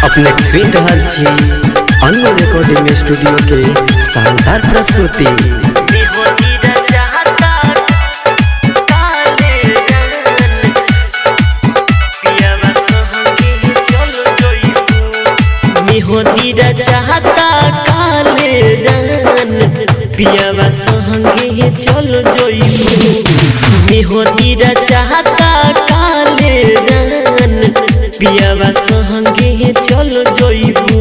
अपने सुन रहल छी अन्य रिकॉर्डिंग स्टूडियो के शानदार प्रस्तुति। होतीरा चाहता काले जान पियावा संगे चलो जोइबू। होतीरा चाहता काले जान पियावा संगे चलो जोइबू।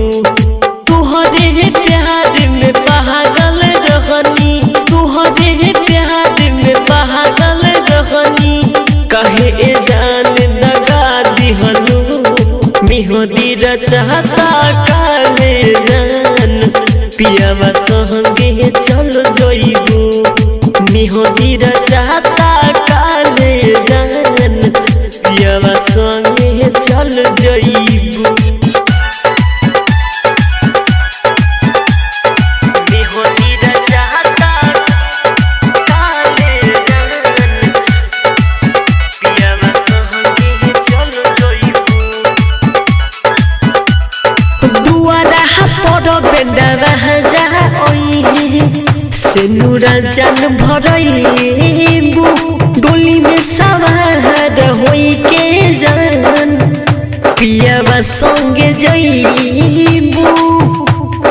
तुहरे प्यार में पागल रहनी, तुहरे प्यार में पागल रहनी, कहे ए जान दगा दिहलू। होतीरा चाहता काले जान पियावा संगे चलो जोइबू। होतीरा चाहता काले जान पियावा संगे चलो जोइबू। होतीरा चाहता काले जान पियावा संगे चलो जोइबू। सेनुरा जान भरइबू डोली में सवार होई के जान पियावा संगे जइबू।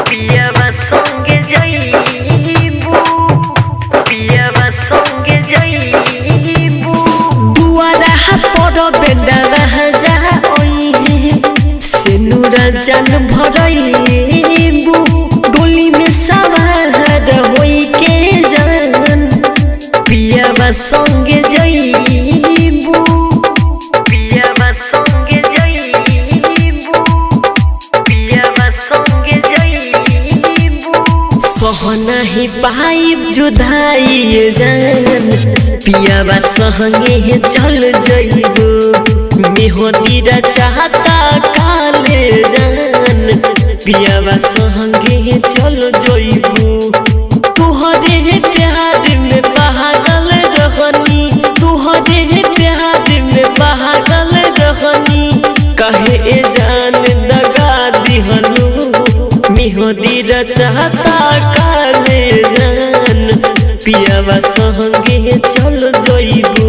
पियावा संगे जइबू, पियावा संगे जइबू। दुआरा पर बेंडा राजा ओई सेनुरा जान भरइबू डोली में सवार होई के जान पियावा संगे जइबू। पियावा संगे जइबू, पियावा संगे जइबू। सहना ही पाइब जुदाई जान पियावा संगे चल जइबू। होतीरा चाहता काले जान पियावा संगे चलो जोइबू। तुहरे प्यार में पागल रहनी, तुहरे प्यार में पागल रहनी, कहे ए जान दगा दिहलू। होतीरा चाहता काले जान पियावा संगे चलो जोइबू।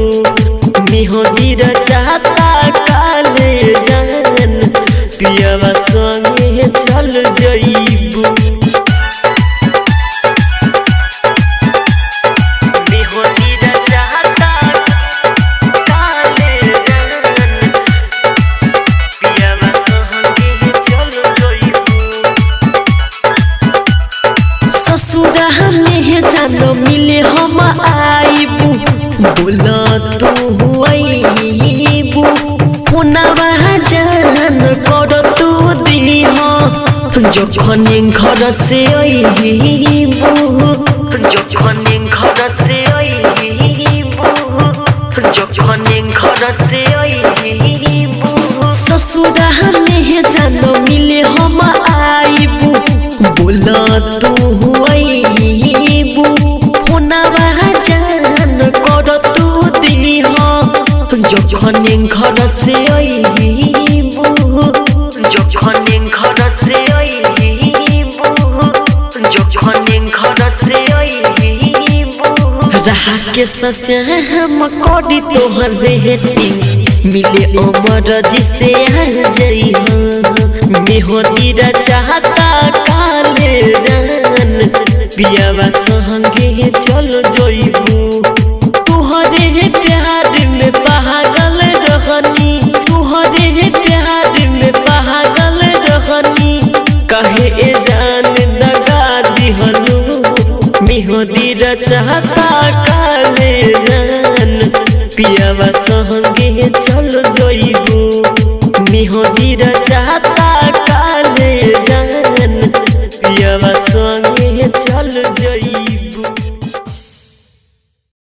होतीरा चाहता काले जान पियावा संगे चल जइबू। होतीरा चाहता काले जान पियावा संगे चल जइबू। ससुरा में जानो मिले हम आइबू बोला तू हुआइबू। फोनवा जान कर तू दिह जखन घर से अइबू, जखन घर से अइबू, जखन घर से अइबू। ससुरा में जानो मिले हम आइबू बोला तू हुआइबू। फोनवा जान कर तू दिह जखन घर से अइबू, जखन घर से अइबू, जखन घर से अइबू। रहा के ससे हम करी तोहर बेटी मिले अमर जिसे आ जइहा। होतीरा चाहता काले जान पियावा संगे चलो जोइबू। तुहरे प्यार में पागल रहनी, तुहरे प्यार में पागल रहनी, कहे ए जान दगा दिहलू। होतीरा चाहता काले जान पियावा संगे चलो जोइबू। होतीरा चाहता काले जान पियावा संगे चलो जोइबू।